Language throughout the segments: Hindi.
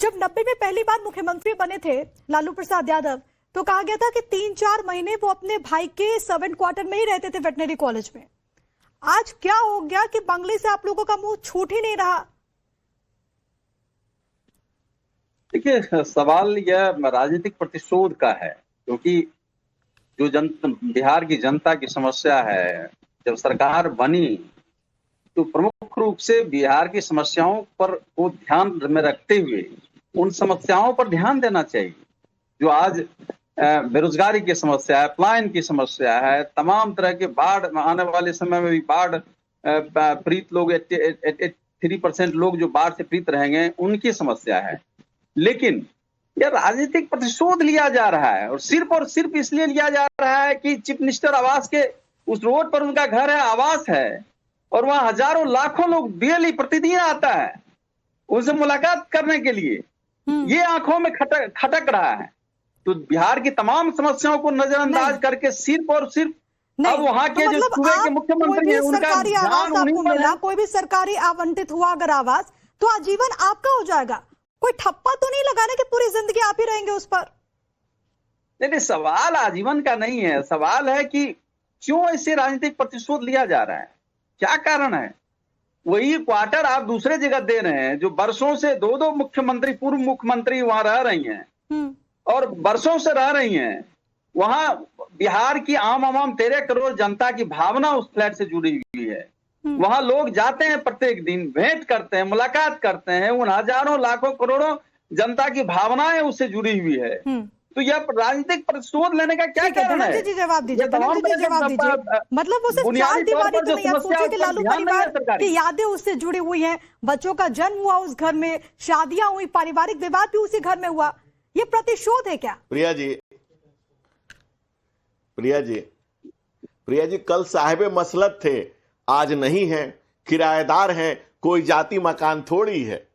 जब 90 में पहली बार मुख्यमंत्री बने थे लालू प्रसाद यादव, तो कहा गया था कि 3-4 महीने वो अपने भाई के सर्वेंट क्वार्टर में ही रहते थे वेटनरी कॉलेज में। आज क्या हो गया कि बंगले से आप लोगों का मुंह छूट ही नहीं रहा? देखिए, सवाल यह राजनीतिक प्रतिशोध का है, क्योंकि जो बिहार की जनता की समस्या है, जब सरकार बनी तो प्रमुख रूप से बिहार की समस्याओं पर को ध्यान में रखते हुए उन समस्याओं पर ध्यान देना चाहिए जो आज बेरोजगारी की समस्या है, पलायन की समस्या है, तमाम तरह के बाढ़ आने वाले समय में भी बाढ़ पीड़ित लोग 83% लोग जो बाढ़ से पीड़ित रहेंगे उनकी समस्या है। लेकिन यह राजनीतिक प्रतिशोध लिया जा रहा है और सिर्फ इसलिए लिया जा रहा है कि चीफ मिनिस्टर आवास के उस रोड पर उनका घर है, आवास है, और वहां हजारों लाखों लोग डेली प्रतिदिन आता है उनसे मुलाकात करने के लिए। ये आंखों में खटक रहा है। तो बिहार की तमाम समस्याओं को नजरअंदाज करके सिर्फ और सिर्फ अब वहां के जो सूबे के मुख्यमंत्री हैं उनका ध्यान उन्हीं पर है। कोई भी सरकारी आवंटित हुआ अगर आवास, तो आजीवन आपका हो जाएगा। कोई ठप्पा तो नहीं लगाना कि पूरी जिंदगी आप ही रहेंगे उस पर? नहीं, सवाल आजीवन का नहीं है। सवाल है कि क्यों ऐसे राजनीतिक प्रतिशोध लिया जा रहा है, क्या कारण है? वही क्वार्टर आप दूसरे जगह दे रहे हैं जो वर्षों से दो मुख्यमंत्री, पूर्व मुख्यमंत्री वहां रह रही हैं और वर्षों से रह रही हैं। वहां बिहार की आम 13 करोड़ जनता की भावना उस फ्लैट से जुड़ी हुई है। वहां लोग जाते हैं, प्रत्येक दिन भेंट करते हैं, मुलाकात करते हैं। उन हजारों लाखों करोड़ों जनता की भावनाएं उससे जुड़ी हुई है। तो यह राजनीतिक प्रतिशोध लेने का क्या कारण है? जवाब दीजिए, जवाब दीजिए। मतलब वो सिर्फ चार दीवारी तो नहीं, आप सोचिए कि लालू परिवार की यादें उससे जुड़ी हुई हैं, बच्चों का जन्म हुआ उस घर में, शादियां हुई, पारिवारिक विवाद भी उसी घर में हुआ। ये प्रतिशोध है क्या? प्रिया जी, कल साहिबे मसलत थे, आज नहीं है। किराएदार हैं, कोई जाति मकान थोड़ी है।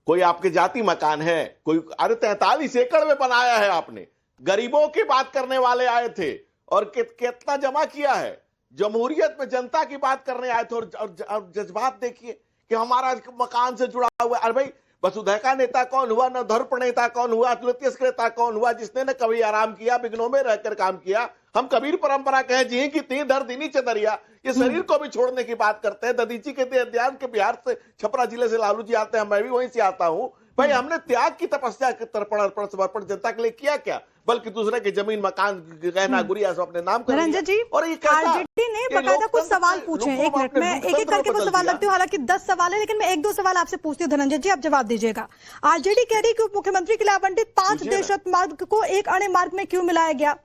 कोई आपके जाति मकान है, कोई 43 एकड़ में बनाया है आपने। गरीबों की बात करने वाले आए थे और कितना जमा किया है। जमहूरियत में जनता की बात करने आए थे और जज्बात देखिए कि हमारा मकान से जुड़ा हुआ है। अरे भाई, वसुधैव का नेता कौन हुआ, न धर्प नेता कौन हुआ, अतुलतीय नेता कौन हुआ, जिसने न कभी आराम किया, विघ्नों में रहकर काम किया। हम कबीर परंपरा कहें जी कि तीन धर दीनी चदरिया, ये शरीर को भी छोड़ने की बात करते हैं। ददीची कहते हैं ध्यान के बिहार से, छपरा जिले से लालू जी आते हैं, मैं भी वहीं से आता हूं। भाई, हमने त्याग की तपस्या के तर्पण समर्पण जनता के लिए किया क्या, बल्कि दूसरे की जमीन मकान गहना गुड़िया सब अपने नाम कर रंजन जी, और ये आरजेडी ने बकायदा कुछ सवाल पूछे। एक मिनट में एक करके वो सवाल लगते हो, हालांकि 10 सवाल है, लेकिन मैं 1-2 सवाल आपसे पूछती हूँ धनंजय जी, आप जवाब दीजिएगा। आरजेडी कह रही है कि उप मुख्यमंत्री के लिए आवंटित 5 देशरथ मार्ग को एक अणे मार्ग में क्यों मिलाया गया?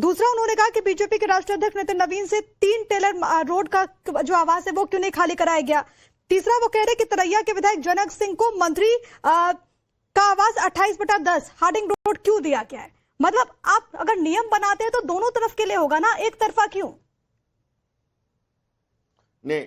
दूसरा, उन्होंने कहा कि बीजेपी के राष्ट्रीय अध्यक्ष नितिन नवीन से 3 टेलर रोड का जो आवास है वो क्यों नहीं खाली कराया गया? तीसरा, वो कह रहे कि तरैया के विधायक जनक सिंह को मंत्री का आवास 28/10 हार्डिंग रोड क्यों दिया गया है? मतलब आप अगर नियम बनाते हैं तो दोनों तरफ के लिए होगा ना, एक तरफा क्यों? नहीं,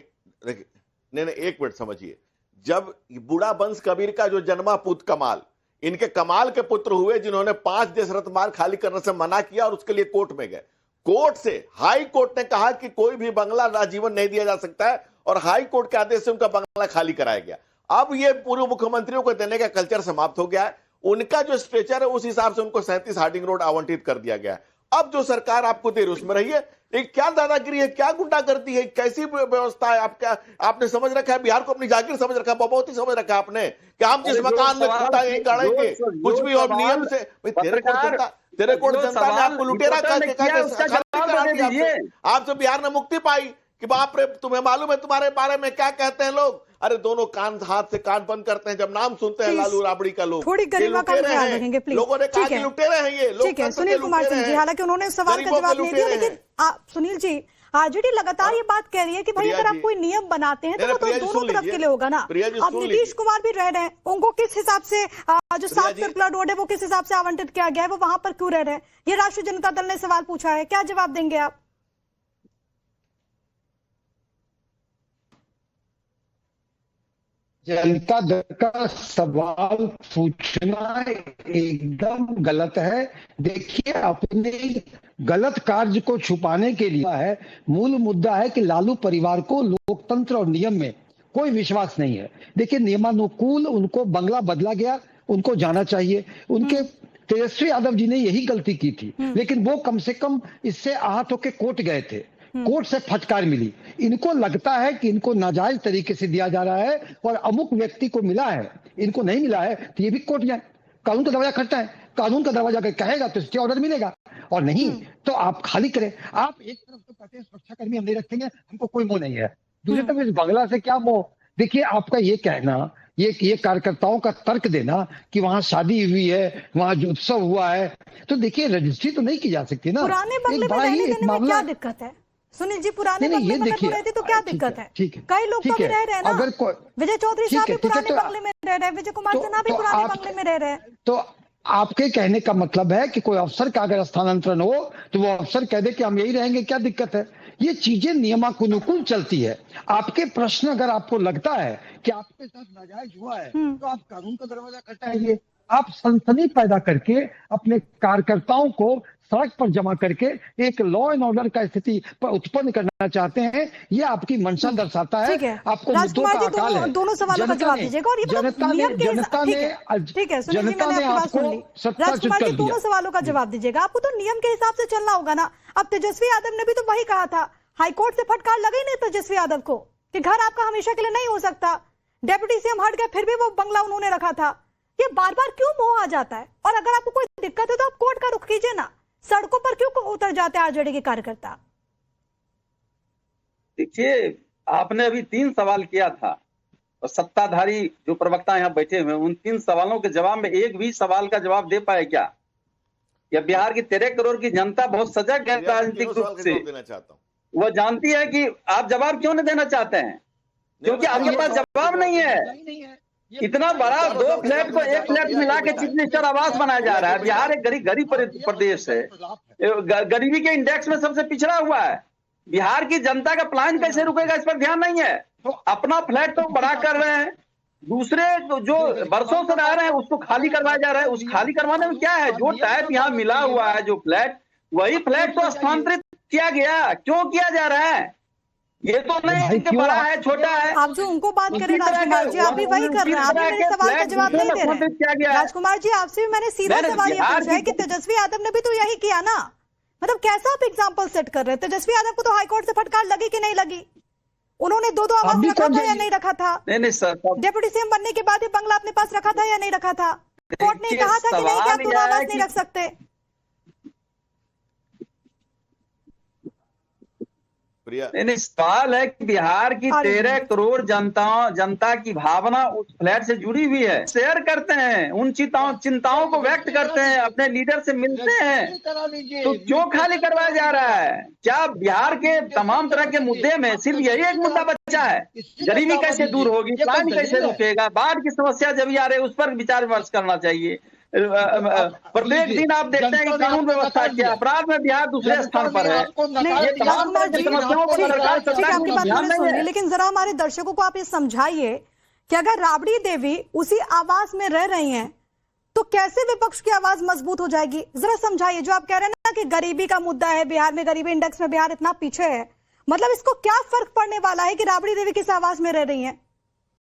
एक मिनट समझिए। जब बूढ़ा बंश कबीर का जो जन्मा पुत्र कमाल, इनके कमाल के पुत्र हुए जिन्होंने 5 देशरथ मार्ग खाली करने से मना किया और उसके लिए कोर्ट में गए। कोर्ट से हाई कोर्ट ने कहा कि कोई भी बंगला आजीवन नहीं दिया जा सकता है और हाई कोर्ट के आदेश से उनका बंगला खाली कराया गया। अब ये पूर्व मुख्यमंत्रियों को देने का कल्चर समाप्त हो गया है। उनका जो स्ट्रेचर है उस हिसाब से उनको 37 हार्डिंग रोड आवंटित कर दिया गया है। अब जो सरकार आपको दे रही उसमें रहिए। क्या दादागिरी है, क्या गुंडागर्दी है, कैसी व्यवस्था है आपका? आपने समझ रखा है बिहार को अपनी जागीर समझ रखा है, बहुत ही समझ रखा है आपने कि हम जिस मकान में खुदा यही गाड़ेंगे कुछ भी और नियम से। तेरे कोट जनता ने आपको लुटेरा करके आपसे बिहार ने मुक्ति पाई कि बाप रे, तुम्हें मालूम है तुम्हारे बारे में क्या कहते हैं लोग? अरे दोनों कान हाथ से कान बंद करते हैं जब नाम सुनते हैं लालू राबड़ी का। लोग थोड़ी गरिमा का ख्याल रखेंगे प्लीज। लोगों ने कहा कि लुटेरे हैं ये लोग। ठीक है सुनील कुमार सिंह जी, हालांकि उन्होंने सवाल का जवाब नहीं दिया, लेकिन सुनील जी, आरजेडी लगातार ये बात कह रही है कि भाई अगर आप कोई नियम बनाते हैं तो वो तो दोनों तरफ के लिए होगा ना। अब नीतीश कुमार भी रह रहे हैं, उनको किस हिसाब से जो 7 सर्कुलर रोड है वो किस हिसाब से आवंटित किया गया है, वो वहां पर क्यों रह रहे हैं? ये राष्ट्रीय जनता दल ने सवाल पूछा है, क्या जवाब देंगे आप? जनता दल का सवाल पूछना एकदम गलत है। देखिए, अपने गलत कार्य को छुपाने के लिए है। मूल मुद्दा है कि लालू परिवार को लोकतंत्र और नियम में कोई विश्वास नहीं है। देखिए, नियमानुकूल उनको बंगला बदला गया, उनको जाना चाहिए। उनके तेजस्वी यादव जी ने यही गलती की थी, लेकिन वो कम से कम इससे आहत होकर कोर्ट गए थे, कोर्ट से फटकार मिली। इनको लगता है कि इनको नाजायज तरीके से दिया जा रहा है और अमुक व्यक्ति को मिला है, इनको नहीं मिला है तो ये भी कोर्ट जाए। कानून का दरवाजा खटता है, कानून का दरवाजा अगर कहेगा तो स्टे ऑर्डर मिलेगा, और नहीं तो आप खाली करें। आप एक तरफ तो कहते हैं सुरक्षाकर्मी हम नहीं रखेंगे, हमको कोई मोह नहीं है, दूसरी तरफ इस बंगला से क्या मोह। देखिए आपका ये कहना, ये कार्यकर्ताओं का तर्क देना कि वहां शादी हुई है, वहां जो उत्सव हुआ है, तो देखिए रजिस्ट्री तो नहीं की जा सकती ना। पुराने बंगले में रहने देने में क्या दिक्कत है सुनील जी? पुराने बंगले में अगर रहती तो क्या दिक्कत है? ठीक है, कई लोग तो भी रह रहे हैं ना। अगर विजय चौधरी साहब भी पुराने बंगले में रह रहे हैं, विजय कुमार सिन्हा भी पुराने बंगले में रह रहे हैं। तो आपके कहने का मतलब है कि कोई अफसर का अगर स्थानांतरण हो तो वो अफसर कह दे कि हम यही रहेंगे, क्या दिक्कत है? ये चीजें नियमानुकूल चलती है। आपके प्रश्न अगर आपको लगता है कि आपके साथ नाजायज हुआ है तो आप कानून का दरवाजा खटकाइए। आप सनसनी पैदा करके अपने कार्यकर्ताओं को सड़क पर जमा करके एक लॉ एंड ऑर्डर का स्थिति उत्पन्न करना चाहते हैं, ये आपकी मंशा दर्शाता है। आपको मुद्दों का अकाल है। दोनों सवालों का जवाब दीजिएगा। और ये जनता ने आपको सत्ताच्युत कर दिया। दोनों सवालों का जवाब दीजिएगा। आपको तो नियम के हिसाब से चलना होगा ना। अब तेजस्वी यादव ने भी तो वही कहा था, हाईकोर्ट से फटकार लगी नहीं तेजस्वी यादव को कि घर आपका हमेशा के लिए नहीं हो सकता। डेप्यूटी सीएम हट गए, फिर भी वो बंगला उन्होंने रखा था। ये बार बार क्यों मोह आ जाता है? और अगर आपको कोई दिक्कत है तो आप कोर्ट का रुख कीजिए ना, सड़कों पर क्यों उतर जाते हैं आरजेडी के कार्यकर्ता? देखिए, आपने अभी 3 सवाल किया था और सत्ताधारी जो प्रवक्ता यहाँ बैठे हुए, उन 3 सवालों के जवाब में एक भी सवाल का जवाब दे पाए क्या? या बिहार की 13 करोड़ की जनता बहुत सजग है राजनीतिक रूप से, वो जानती है कि आप जवाब क्यों नहीं देना चाहते हैं, क्योंकि आपके पास जवाब नहीं है। इतना बड़ा 2 फ्लैट को 1 फ्लैट मिला के चीफ मिनिस्टर आवास बनाया जा रहा है। बिहार एक गरीब प्रदेश है, गरीबी के इंडेक्स में सबसे पिछड़ा हुआ है। बिहार की जनता का प्लान कैसे रुकेगा, इस पर ध्यान नहीं है। तो अपना फ्लैट तो बड़ा कर रहे हैं, दूसरे जो बरसों से रह रहे हैं उसको खाली करवाया जा रहा है। उस खाली करवाने में क्या है? जो टाइप यहाँ मिला हुआ है, जो फ्लैट, वही फ्लैट तो स्थानांतरित किया गया। क्यों किया जा रहा है? ये तो नहीं कि बड़ा है, छोटा है। आप जो उनको बात करें राजकुमार जी, आप भी वही कर रहे हैं। आप मेरे सवाल का जवाब नहीं दे रहे। राजकुमार जी, आपसे भी मैंने सीधा सवाल ये पूछा है कि तेजस्वी यादव ने भी तो यही किया ना। मतलब कैसा आप एग्जाम्पल सेट कर रहे हैं? तेजस्वी यादव को तो हाईकोर्ट से फटकार लगी कि नहीं लगी? उन्होंने 2 आवास रखा था या नहीं रखा था? नहीं सर, डेप्यूटी सीएम बनने के बाद ये बंगला अपने पास रखा था या नहीं रखा था? कोर्ट ने कहा था कि नहीं कि आप 2 आवास नहीं रख सकते। नहीं, सवाल है कि बिहार की 13 करोड़ जनता की भावना उस फ्लैट से जुड़ी हुई है। शेयर करते हैं, उन चिंताओं को व्यक्त करते हैं, अपने लीडर से मिलते हैं, तो क्यों खाली करवाया जा रहा है? क्या बिहार के तमाम तरह के मुद्दे में सिर्फ यही एक मुद्दा बचा है? गरीबी कैसे दूर होगी, प्लान कैसे रुकेगा, बाढ़ की समस्या जब भी आ रही है उस पर विचार विमर्श करना चाहिए। प्रत्येक दिन आप देखते हैं कि कानून व्यवस्था के अपराध में बिहार दूसरे स्थान पर है। ये तमाम समस्याओं को सरकार आपकी बात मैंने सुन ली, लेकिन जरा हमारे दर्शकों को आप ये समझाइए कि अगर राबड़ी देवी उसी आवास में रह रही हैं तो कैसे विपक्ष की आवाज मजबूत हो जाएगी? जरा समझाइए। जो आप कह रहे हैं ना कि गरीबी का मुद्दा है, बिहार में गरीबी इंडेक्स में बिहार इतना पीछे है, मतलब इसको क्या फर्क पड़ने वाला है कि राबड़ी देवी किस आवास में रह रही है?